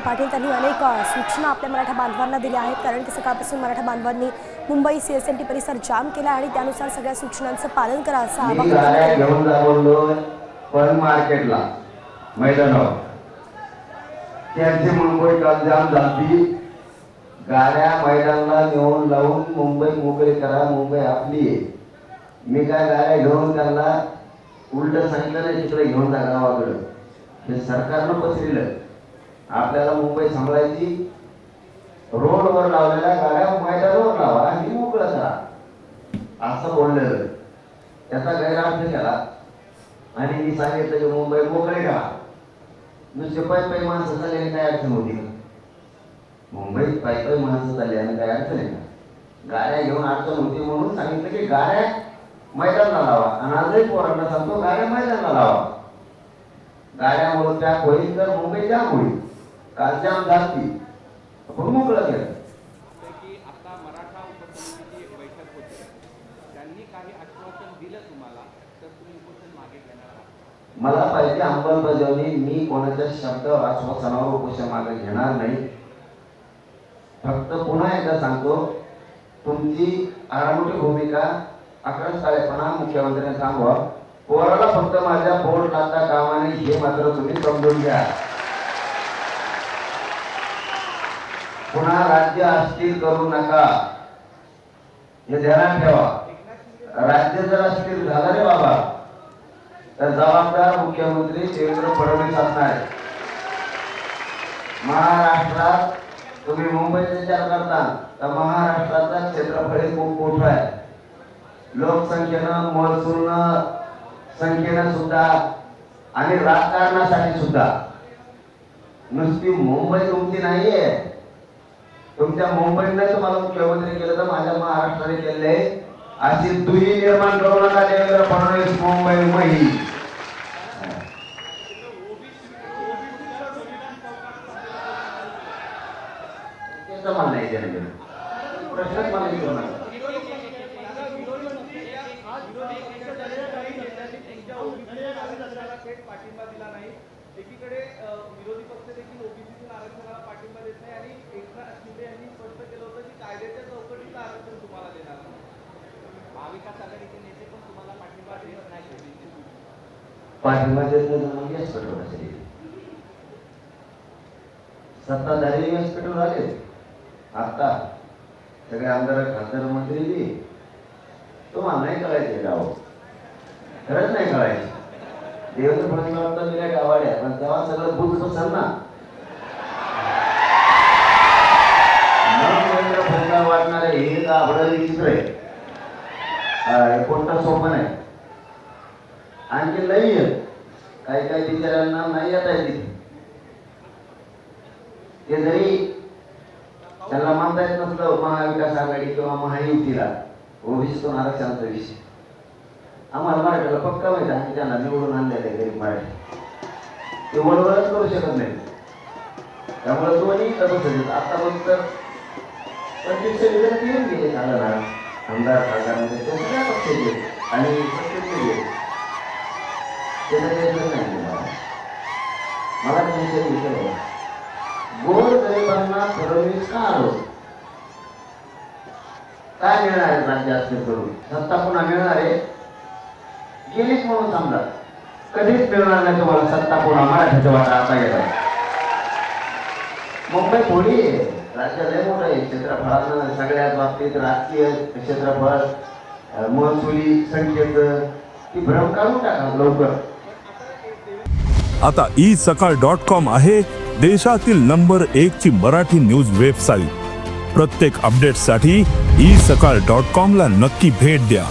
पाटील त्यांनी अनेक सूचना आपल्या मराठा बांधवांना दिल्या आहेत, कारण की सकाळपासून मराठा बांधवांनी मुंबई CSMT परिसर जाम केला आणि त्यानुसार सगळ्या सूचनांचं पालन करा असं आवाहन घेऊन जावलो पण मार्केटला मैदानावर त्यांची मुंबई काल जाम झाली। गाड्या मैदानाला नेऊन लावून मुंबई मोकळी करा, मुंबई आपली आहे। मी काय गाड्या घेऊन त्यांना उलट सांगितलं नाही तिकडे घेऊन जा गावाकडे। हे सरकारनं पसरलं आपल्याला मुंबई सांभाळायची, रोडवर लावलेल्या गाड्या मैदानावर लावा आणि मोकळं करा असं बोललेलं। त्याचा गैरअर्थ केला आणि मी सांगितलं की मुंबई मोकळी करा। नुसते पायी माणसं चालल्याने काय अडचण होती का? मुंबईत पायी माणसं चालल्याने काय अडचण आहे का? गाड्या घेऊन अडचण होती म्हणून सांगितलं की गाड्या मैदानाला लावा आणि आजही पोरांना सांगतो गाड्या मैदानाला लावा। गाड्यामुळे त्या होईल तर मुंबई जाम होईल। काल जाम झाली आपण मोकळं केलं। आता मराठा उपसमितीची बैठक होती, त्यांनी काही आश्वासन दिलं तुम्हाला, तर तुम्ही उपोषण मागे घेणार आहात? मला पाहिजे अंमलबजावणी। मी कोणाच्या शब्द आश्वासनावर उपोषण मागे घेणार नाही। फक्त पुन्हा एकदा सांगतो, तुमची आरामोठी भूमिका आक्रमकपणा मुख्यमंत्र्यांनी थांबवा। पोराला फक्त माझ्या बोट लागता कामा नये हे मात्र तुम्ही समजून घ्या। पुन्हा राज्य अस्थिर करू नका हे ध्यानात ठेवा। राज्य जर अस्थिर झालं रे बाबा तर जबाबदार मुख्यमंत्री देवेंद्र फडणवीस असणार। महाराष्ट्रात तुम्ही मुंबईचा विचार करता तर महाराष्ट्राचा क्षेत्रफळ खूप मोठं आहे। लोकसंख्येनं, महसूलनं, संख्येनं सुद्धा आणि राजकारणासाठी सुद्धा। नुसती मुंबई तुमची नाहीये। तुमच्या मुंबईने तुम्हाला मुख्यमंत्री केलं तर माझ्या महाराष्ट्राने केले। अशी दुही निर्माण करू नका देवेंद्र फडणवीस मुंबई मही। त्याचं म्हणणं आहे त्याने प्रश्नच मला विचारू नका। पाठिंबा दिला नाही, एकीकडे विरोधी पक्ष देखील ओबीसीतून आरक्षणाला पाठिंबा देत नाही आणि एकनाथ शिंदे यांनी स्पष्ट केलं होतं की कायद्याच्या चौकटीचं आरक्षण तुम्हाला देणार नाही। महाविकास आघाडीचे नेते पण तुम्हाला पाठिंबा देत नाही। पाठिंबा देत नाही व्यासपीठावर सत्ताधारी व्यासपीठावर आले। आता सगळे आमदार, खासदार, मंत्री बी तुम्हाला नाही कळायचे गाव, खरंच नाही कळायचे। देवेंद्र फडणवीस वाटतं मी काय गावाड्या, पण तेव्हा सगळं भूत बसल ना। देवेंद्र फडणवीस वाटणार आहे हे गावडं विचित्र आहे, कोणता सोपं नाही। आणखी लई काही काही बिचाऱ्यांना नाही येता येते, ते जरी त्यांना मानता येत नसलं महाविकास आघाडी किंवा महायुतीला ओबीसीतून आरक्षणाचा विषय। आम्हाला मराठीला पक्का माहिती आहे, त्यांना निवडून आणलेलं आहे गरीब मराठी, ते वळवळच करू शकत नाही। त्यामुळे दोन्ही तसंच आता फक्त 25 विधान येऊन गेले झालं ना आमदार खासदारांमध्ये ते सगळ्या पक्षाचे आणि प्रत्येक मला त्यांच्या विचार गोर गरिबांना फडणवीस का आलो, काय मिळणार आहे? राज्य अस्थिर करून सत्ता पुन्हा मिळणार आहे गेलीच म्हणून समजा, कधीच मिळणार नाही तुम्हाला सत्ता पुन्हा। मराठीचा वाटा आता गेला। मुंबई थोडी आहे, राज्य लय मोठं आहे क्षेत्रफळानं, सगळ्याच बाबतीत राजकीय क्षेत्रफळ, महसुली संख्येचं ती भ्रम काढून टाका लवकर। आता isakal.com आहे देशातील नंबर 1 ची मराठी न्यूज वेबसाईट। प्रत्येक अपडेटसाठी isakal.com ला नक्की भेट द्या।